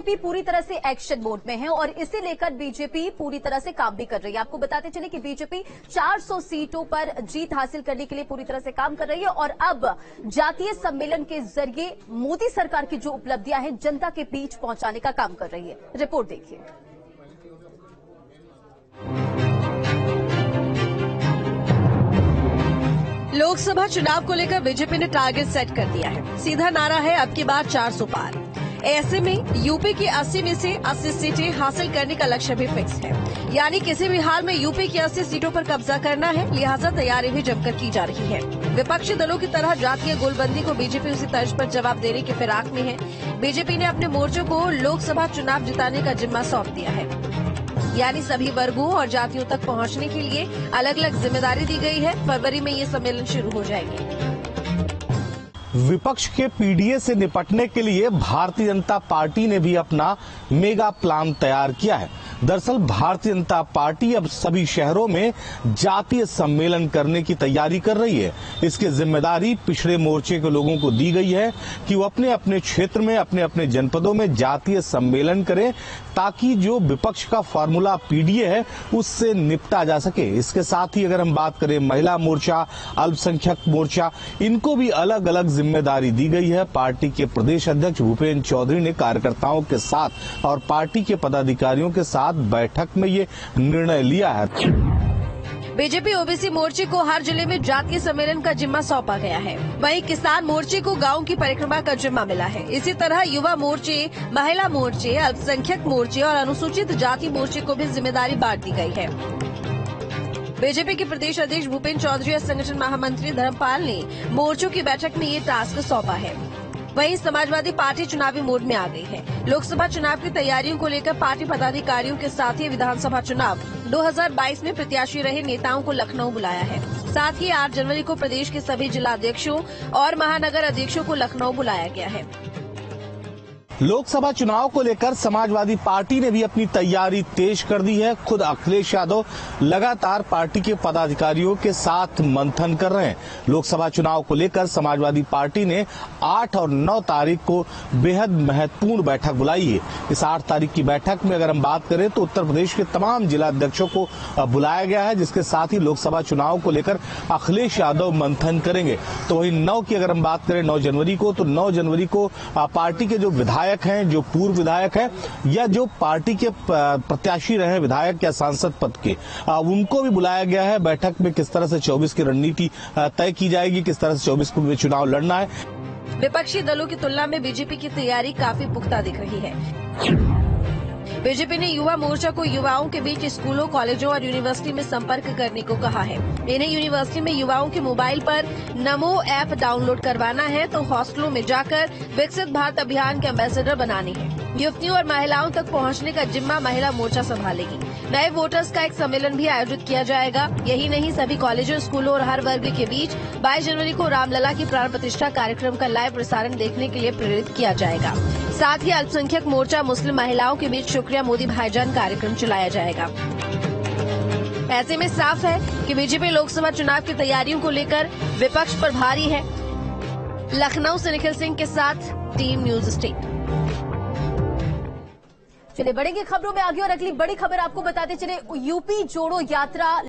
BJP पूरी तरह से एक्शन मोड में है और इसे लेकर बीजेपी पूरी तरह से काम भी कर रही है। आपको बताते चले कि बीजेपी 400 सीटों पर जीत हासिल करने के लिए पूरी तरह से काम कर रही है और अब जातीय सम्मेलन के जरिए मोदी सरकार की जो उपलब्धियां हैं जनता के बीच पहुंचाने का काम कर रही है। रिपोर्ट देखिए। लोकसभा चुनाव को लेकर बीजेपी ने टारगेट सेट कर दिया है। सीधा नारा है अब की बार 400 पार। ऐसे में यूपी की 80 में से 80 सीटें हासिल करने का लक्ष्य भी फिक्स है, यानी किसी भी हाल में यूपी की 80 सीटों पर कब्जा करना है। लिहाजा तैयारी भी जमकर की जा रही है। विपक्षी दलों की तरह जातीय गोलबंदी को बीजेपी उसी तर्ज पर जवाब देने की फिराक में है। बीजेपी ने अपने मोर्चों को लोकसभा चुनाव जिताने का जिम्मा सौंप दिया है, यानी सभी वर्गों और जातियों तक पहुंचने के लिए अलग अलग जिम्मेदारी दी गई है। फरवरी में ये सम्मेलन शुरू हो जाएंगे। विपक्ष के पीडीए से निपटने के लिए भारतीय जनता पार्टी ने भी अपना मेगा प्लान तैयार किया है। दरअसल भारतीय जनता पार्टी अब सभी शहरों में जातीय सम्मेलन करने की तैयारी कर रही है। इसकी जिम्मेदारी पिछड़े मोर्चे के लोगों को दी गई है कि वो अपने अपने क्षेत्र में, अपने अपने जनपदों में जातीय सम्मेलन करें, ताकि जो विपक्ष का फार्मूला पीडीए है उससे निपटा जा सके। इसके साथ ही अगर हम बात करें महिला मोर्चा, अल्पसंख्यक मोर्चा, इनको भी अलग अलग जिम्मेदारी दी गई है। पार्टी के प्रदेश अध्यक्ष भूपेंद्र चौधरी ने कार्यकर्ताओं के साथ और पार्टी के पदाधिकारियों के साथ बैठक में ये निर्णय लिया है। बीजेपी ओबीसी मोर्चे को हर जिले में जातीय सम्मेलन का जिम्मा सौंपा गया है। वहीं किसान मोर्चे को गांव की परिक्रमा का जिम्मा मिला है। इसी तरह युवा मोर्चे, महिला मोर्चे, अल्पसंख्यक मोर्चे और अनुसूचित जाति मोर्चे को भी जिम्मेदारी बांट दी गई है। बीजेपी के प्रदेश अध्यक्ष भूपेंद्र चौधरी और संगठन महामंत्री धर्मपाल ने मोर्चों की बैठक में ये टास्क सौंपा है। वहीं समाजवादी पार्टी चुनावी मोड में आ गई है। लोकसभा चुनाव की तैयारियों को लेकर पार्टी पदाधिकारियों के साथ ही विधानसभा चुनाव 2022 में प्रत्याशी रहे नेताओं को लखनऊ बुलाया है। साथ ही 8 जनवरी को प्रदेश के सभी जिलाध्यक्षों और महानगर अध्यक्षों को लखनऊ बुलाया गया है। लोकसभा चुनाव को लेकर समाजवादी पार्टी ने भी अपनी तैयारी तेज कर दी है। खुद अखिलेश यादव लगातार पार्टी के पदाधिकारियों के साथ मंथन कर रहे हैं। लोकसभा चुनाव को लेकर समाजवादी पार्टी ने 8 और 9 तारीख को बेहद महत्वपूर्ण बैठक बुलाई है। इस 8 तारीख की बैठक में अगर हम बात करें तो उत्तर प्रदेश के तमाम जिलाध्यक्षों को बुलाया गया है, जिसके साथ ही लोकसभा चुनाव को लेकर अखिलेश यादव मंथन करेंगे। तो वही 9 की अगर हम बात करें 9 जनवरी को, तो 9 जनवरी को पार्टी के जो विधायक हैं, जो पूर्व विधायक हैं या जो पार्टी के प्रत्याशी रहे विधायक या सांसद पद के, उनको भी बुलाया गया है। बैठक में किस तरह से 24 की रणनीति तय की जाएगी, किस तरह से 24 को चुनाव लड़ना है। विपक्षी दलों की तुलना में बीजेपी की तैयारी काफी पुख्ता दिख रही है। बीजेपी ने युवा मोर्चा को युवाओं के बीच स्कूलों, कॉलेजों और यूनिवर्सिटी में संपर्क करने को कहा है। इन्हें यूनिवर्सिटी में युवाओं के मोबाइल पर नमो ऐप डाउनलोड करवाना है, तो हॉस्टलों में जाकर विकसित भारत अभियान के एम्बेसडर बनाने हैं। युवतियों और महिलाओं तक पहुंचने का जिम्मा महिला मोर्चा संभालेगी। नए वोटर्स का एक सम्मेलन भी आयोजित किया जाएगा। यही नहीं, सभी कॉलेजों, स्कूलों और हर वर्ग के बीच 22 जनवरी को रामलला की प्राण प्रतिष्ठा कार्यक्रम का लाइव प्रसारण देखने के लिए प्रेरित किया जाएगा। साथ ही अल्पसंख्यक मोर्चा, मुस्लिम महिलाओं के बीच शुक्रिया मोदी भाईजान कार्यक्रम चलाया जाएगा। ऐसे में साफ है कि बीजेपी लोकसभा चुनाव की तैयारियों को लेकर विपक्ष पर भारी है। लखनऊ से निखिल सिंह के साथ टीम न्यूज स्टेट। चलिए बढ़ेंगे खबरों में आगे और अगली बड़ी खबर आपको बताते चले, यूपी जोड़ो यात्रा